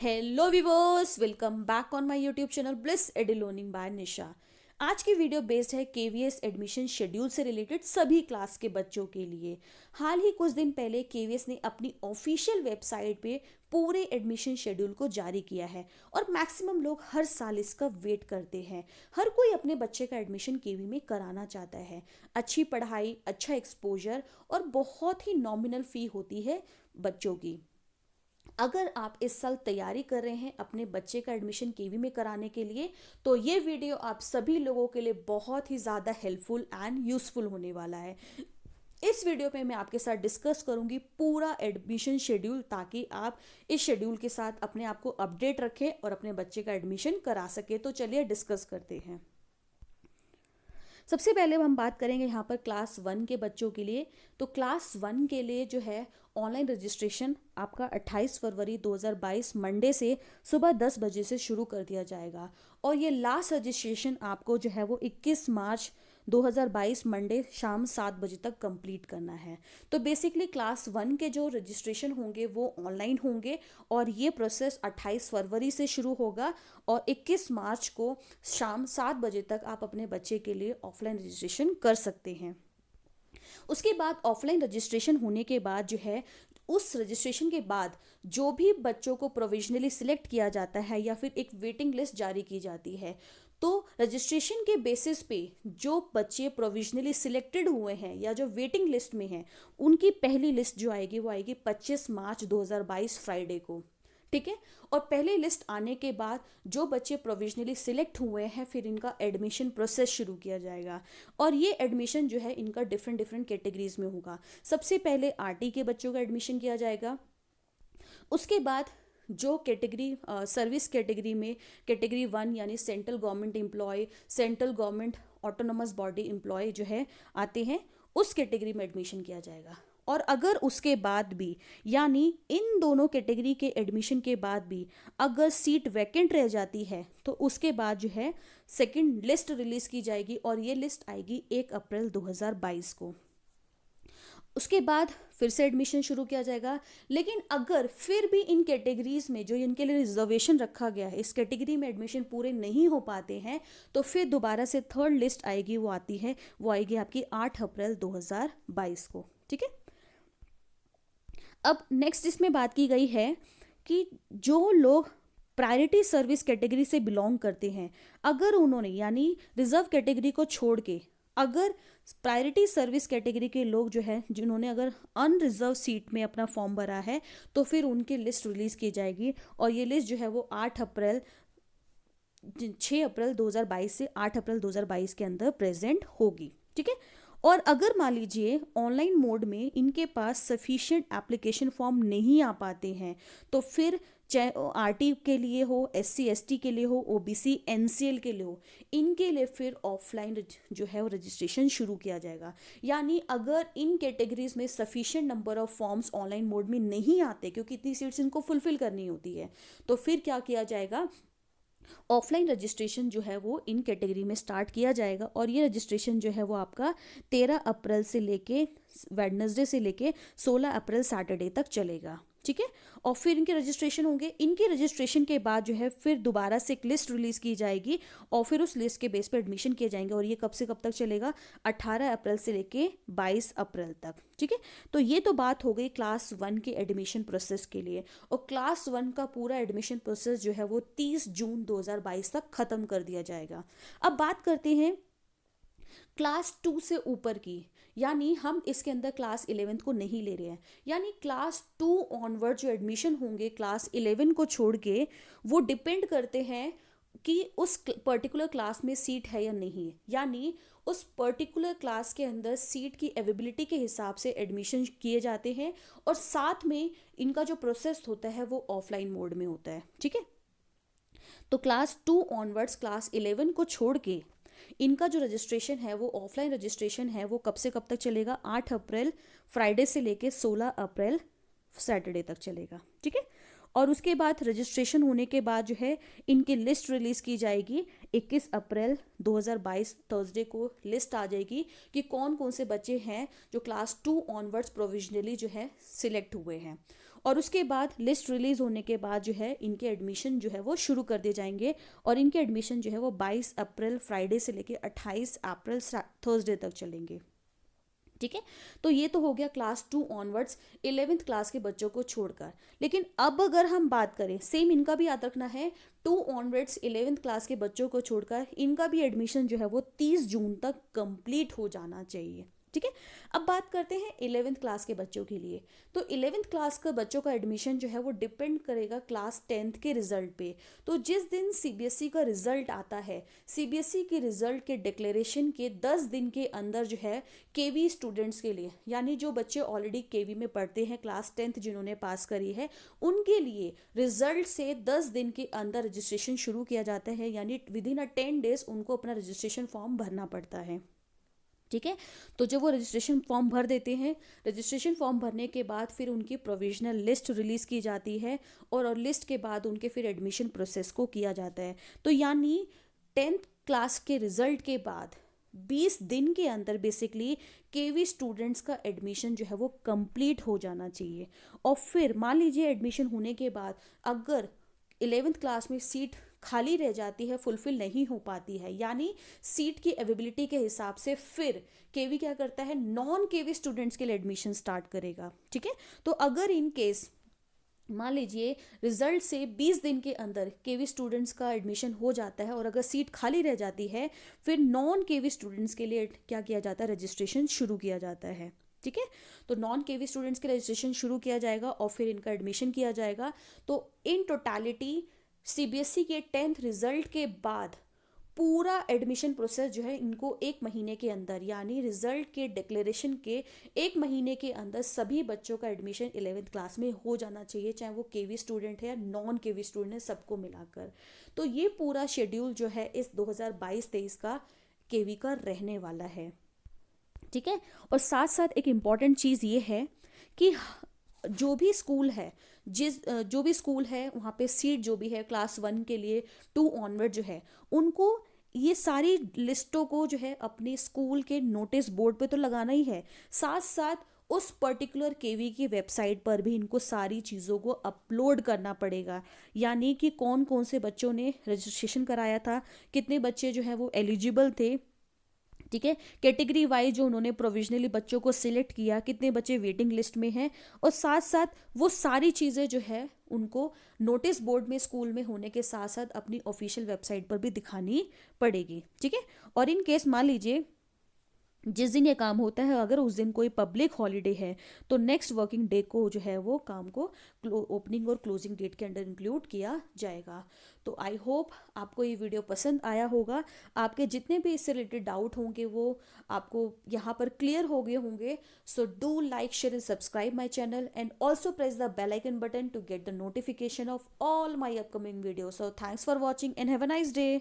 Hello viewers, welcome back on my YouTube channel bliss ed learning by Nisha. आज की video based है KVS admission schedule से related सभी class के बच्चों के लिए। हाल ही कुछ दिन पहले केवीएस ने अपनी ऑफिशियल वेबसाइट पे पूरे एडमिशन शेड्यूल को जारी किया है और मैक्सिमम लोग हर साल इसका वेट करते हैं। हर कोई अपने बच्चे का एडमिशन केवी में कराना चाहता है। अच्छी पढ़ाई, अच्छा एक्सपोजर और बहुत ही नॉमिनल फी होती है बच्चों की। अगर आप इस साल तैयारी कर रहे हैं अपने बच्चे का एडमिशन केवी में कराने के लिए, तो ये वीडियो आप सभी लोगों के लिए बहुत ही ज़्यादा हेल्पफुल एंड यूजफुल होने वाला है। इस वीडियो पे मैं आपके साथ डिस्कस करूंगी पूरा एडमिशन शेड्यूल, ताकि आप इस शेड्यूल के साथ अपने आप को अपडेट रखें और अपने बच्चे का एडमिशन करा सके। तो चलिए डिस्कस करते हैं। सबसे पहले हम बात करेंगे यहाँ पर क्लास 1 के बच्चों के लिए। तो क्लास 1 के लिए जो है ऑनलाइन रजिस्ट्रेशन आपका 28 फरवरी 2022 मंडे से सुबह 10 बजे से शुरू कर दिया जाएगा और ये लास्ट रजिस्ट्रेशन आपको जो है वो 21 मार्च 2022 मंडे शाम 7 बजे तक कंप्लीट करना है। तो बेसिकली क्लास 1 के जो रजिस्ट्रेशन होंगे वो ऑनलाइन होंगे और ये प्रोसेस 28 फरवरी से शुरू होगा और 21 मार्च को शाम 7 बजे तक आप अपने बच्चे के लिए ऑफलाइन रजिस्ट्रेशन कर सकते हैं। उसके बाद ऑफलाइन रजिस्ट्रेशन होने के बाद जो है, उस रजिस्ट्रेशन के बाद जो भी बच्चों को प्रोविजनली सिलेक्ट किया जाता है या फिर एक वेटिंग लिस्ट जारी की जाती है, तो रजिस्ट्रेशन के बेसिस पे जो बच्चे प्रोविजनली सिलेक्टेड हुए हैं या जो वेटिंग लिस्ट में हैं, उनकी पहली लिस्ट जो आएगी वो आएगी 25 मार्च 2022 फ्राइडे को। ठीक है। और पहले लिस्ट आने के बाद जो बच्चे प्रोविजनली सिलेक्ट हुए हैं, फिर इनका एडमिशन प्रोसेस शुरू किया जाएगा और ये एडमिशन जो है इनका डिफरेंट डिफरेंट कैटेगरीज में होगा। सबसे पहले आरटी के बच्चों का एडमिशन किया जाएगा। उसके बाद जो कैटेगरी सर्विस कैटेगरी में कैटेगरी 1 यानी central government employee, central government autonomous body employee जो है आते हैं, उस कैटेगरी में एडमिशन किया जाएगा। और अगर उसके बाद भी, यानी इन दोनों कैटेगरी के एडमिशन के बाद भी अगर सीट वैकेंट रह जाती है, तो उसके बाद जो है सेकंड लिस्ट रिलीज की जाएगी और ये लिस्ट आएगी 1 अप्रैल 2022 को। उसके बाद फिर से एडमिशन शुरू किया जाएगा। लेकिन अगर फिर भी इन कैटेगरीज में जो इनके लिए रिजर्वेशन रखा गया है, इस कैटेगरी में एडमिशन पूरे नहीं हो पाते हैं, तो फिर दोबारा से थर्ड लिस्ट आएगी, वो आती है, वो आएगी आपकी 8 अप्रैल 2022 को। ठीक है। अब नेक्स्ट इसमें बात की गई है कि जो लोग प्रायोरिटी सर्विस कैटेगरी से बिलोंग करते हैं, अगर उन्होंने यानी रिजर्व कैटेगरी को छोड़ के अगर प्रायोरिटी सर्विस कैटेगरी के लोग जो है जिन्होंने अगर अनरिजर्व सीट में अपना फॉर्म भरा है, तो फिर उनकी लिस्ट रिलीज की जाएगी और ये लिस्ट जो है वो 6 अप्रैल 2022 से 8 अप्रैल 2022 के अंदर प्रेजेंट होगी। ठीक है। और अगर मान लीजिए ऑनलाइन मोड में इनके पास सफिशिएंट एप्लीकेशन फॉर्म नहीं आ पाते हैं, तो फिर चाहे आरटी के लिए हो, एससी एसटी के लिए हो, ओबीसी एनसीएल के लिए हो, इनके लिए फिर ऑफलाइन जो है वो रजिस्ट्रेशन शुरू किया जाएगा। यानी अगर इन कैटेगरीज में sufficient number of forms online mode में नहीं आते, क्योंकि इतनी सीट्स इनको फुलफिल करनी होती है, तो फिर क्या किया जाएगा, ऑफलाइन रजिस्ट्रेशन जो है वो इन कैटेगरी में स्टार्ट किया जाएगा और ये रजिस्ट्रेशन जो है वो आपका 13 अप्रैल से लेके वेडनेसडे से लेके 16 अप्रैल सैटरडे तक चलेगा। ठीक है। और फिर इनके रजिस्ट्रेशन होंगे। इनके रजिस्ट्रेशन के बाद जो है फिर दोबारा से एक लिस्ट रिलीज की जाएगी और फिर उस लिस्ट के बेस पे एडमिशन किए जाएंगे और ये कब से कब तक चलेगा, 18 अप्रैल से लेके 22 अप्रैल तक। ठीक है। तो ये तो बात हो गई क्लास 1 के एडमिशन प्रोसेस के लिए। और क्लास 1 का पूरा एडमिशन प्रोसेस जो है वो 30 जून 2022 तक खत्म कर दिया जाएगा। अब बात करते हैं क्लास 2 से ऊपर की, यानी हम इसके अंदर क्लास 11 को नहीं ले रहे हैं। यानी क्लास 2 ऑनवर्ड जो एडमिशन होंगे क्लास 11 को छोड़ के, वो डिपेंड करते हैं कि उस पर्टिकुलर क्लास में सीट है या नहीं है। यानी उस पर्टिकुलर क्लास के अंदर सीट की अवेलेबिलिटी के हिसाब से एडमिशन किए जाते हैं और साथ में इनका जो प्रोसेस होता है वो ऑफलाइन मोड में होता है। ठीक है। तो क्लास 2 ऑनवर्ड्स क्लास 11 को छोड़ के इनका जो रजिस्ट्रेशन है वो ऑफलाइन रजिस्ट्रेशन है, वो कब से कब तक चलेगा, 8 अप्रैल फ्राइडे से लेके 16 अप्रैल सैटरडे तक चलेगा। ठीक है। और उसके बाद रजिस्ट्रेशन होने के बाद जो है इनकी लिस्ट रिलीज की जाएगी 21 अप्रैल 2022 थर्सडे को। लिस्ट आ जाएगी कि कौन कौन से बच्चे हैं जो क्लास 2 ऑनवर्ड्स प्रोविजनली जो है सिलेक्ट हुए हैं। और उसके बाद लिस्ट रिलीज होने के बाद जो है इनके एडमिशन जो है वो शुरू कर दिए जाएंगे, और इनके एडमिशन जो है वो 22 अप्रैल फ्राइडे से लेके 28 अप्रैल थर्सडे तक चलेंगे। ठीक है, तो ये तो हो गया क्लास 2 ऑनवर्ड्स 11th क्लास के बच्चों को छोड़कर। लेकिन अब अगर हम बात करें, सेम इनका भी याद रखना है, 2 ऑनवर्ड्स 11th क्लास के बच्चों को छोड़कर इनका भी एडमिशन जो है वो 30 जून तक कंप्लीट हो जाना चाहिए। ठीक है, अब बात करते हैं 11th क्लास के बच्चों के लिए। तो 11th क्लास का बच्चों का एडमिशन जो है वो डिपेंड करेगा क्लास 10th के रिजल्ट पे। तो जिस दिन सीबीएसई का रिजल्ट आता है, सीबीएसई के रिजल्ट के डिक्लेरेशन के 10 दिन के अंदर जो है केवी स्टूडेंट्स के लिए, यानी जो बच्चे ऑलरेडी केवी में पढ़ते हैं क्लास 10th जिन्होंने पास करी है, उनके लिए रिजल्ट से 10 दिन के अंदर रजिस्ट्रेशन शुरू किया जाता है, यानी विद इन 10 डेज उनको अपना रजिस्ट्रेशन फॉर्म भरना पड़ता है। ठीक है, तो जब वो रजिस्ट्रेशन फॉर्म भर देते हैं, रजिस्ट्रेशन फॉर्म भरने के बाद फिर उनकी प्रोविजनल लिस्ट रिलीज़ की जाती है, और लिस्ट के बाद उनके फिर एडमिशन प्रोसेस को किया जाता है। तो यानी 10th क्लास के रिजल्ट के बाद 20 दिन के अंदर बेसिकली केवी स्टूडेंट्स का एडमिशन जो है वो कंप्लीट हो जाना चाहिए। और फिर मान लीजिए एडमिशन होने के बाद अगर 11th क्लास में सीट खाली रह जाती है, फुलफिल नहीं हो पाती है, यानी सीट की अवेलेबिलिटी के हिसाब से फिर केवी क्या करता है, नॉन केवी स्टूडेंट्स के लिए एडमिशन स्टार्ट करेगा। ठीक है, तो अगर इन केस मान लीजिए रिजल्ट से 20 दिन के अंदर केवी स्टूडेंट्स का एडमिशन हो जाता है और अगर सीट खाली रह जाती है, फिर नॉन केवी स्टूडेंट्स के लिए क्या किया जाता है, रजिस्ट्रेशन शुरू किया जाता है। ठीक है, तो नॉन केवी स्टूडेंट्स के रजिस्ट्रेशन शुरू किया जाएगा और फिर इनका एडमिशन किया जाएगा। तो इन टोटालिटी सीबीएसई के 10th रिजल्ट के बाद पूरा एडमिशन प्रोसेस जो है इनको 1 महीने के अंदर, यानी रिजल्ट के डिक्लेरेशन के 1 महीने के अंदर सभी बच्चों का एडमिशन 11th क्लास में हो जाना चाहिए, चाहे वो केवी स्टूडेंट है या नॉन केवी स्टूडेंट है, सबको मिलाकर। तो ये पूरा शेड्यूल जो है इस 2022-23 का केवी का रहने वाला है। ठीक है, और साथ साथ एक इम्पॉर्टेंट चीज़ ये है कि जो भी स्कूल है, जो भी स्कूल है वहाँ पे सीट जो भी है क्लास 1 के लिए 2 ऑनवर्ड जो है, उनको ये सारी लिस्टों को जो है अपने स्कूल के नोटिस बोर्ड पे तो लगाना ही है, साथ साथ उस पर्टिकुलर केवी की वेबसाइट पर भी इनको सारी चीज़ों को अपलोड करना पड़ेगा। यानी कि कौन कौन से बच्चों ने रजिस्ट्रेशन कराया था, कितने बच्चे जो है वो एलिजिबल थे, ठीक है, कैटेगरी वाइज जो उन्होंने प्रोविजनली बच्चों को सिलेक्ट किया, कितने बच्चे वेटिंग लिस्ट में हैं, और साथ साथ वो सारी चीज़ें जो है उनको नोटिस बोर्ड में स्कूल में होने के साथ साथ अपनी ऑफिशियल वेबसाइट पर भी दिखानी पड़ेगी। ठीक है, और इन केस मान लीजिए जिस दिन ये काम होता है अगर उस दिन कोई पब्लिक हॉलीडे है तो नेक्स्ट वर्किंग डे को जो है वो काम को ओपनिंग और क्लोजिंग डेट के अंडर इंक्लूड किया जाएगा। तो आई होप आपको ये वीडियो पसंद आया होगा, आपके जितने भी इससे रिलेटेड डाउट होंगे वो आपको यहाँ पर क्लियर हो गए होंगे। So do like, share and subscribe my channel and also press the bell icon button to get the notification of all my upcoming video. So thanks for watching and have a nice day.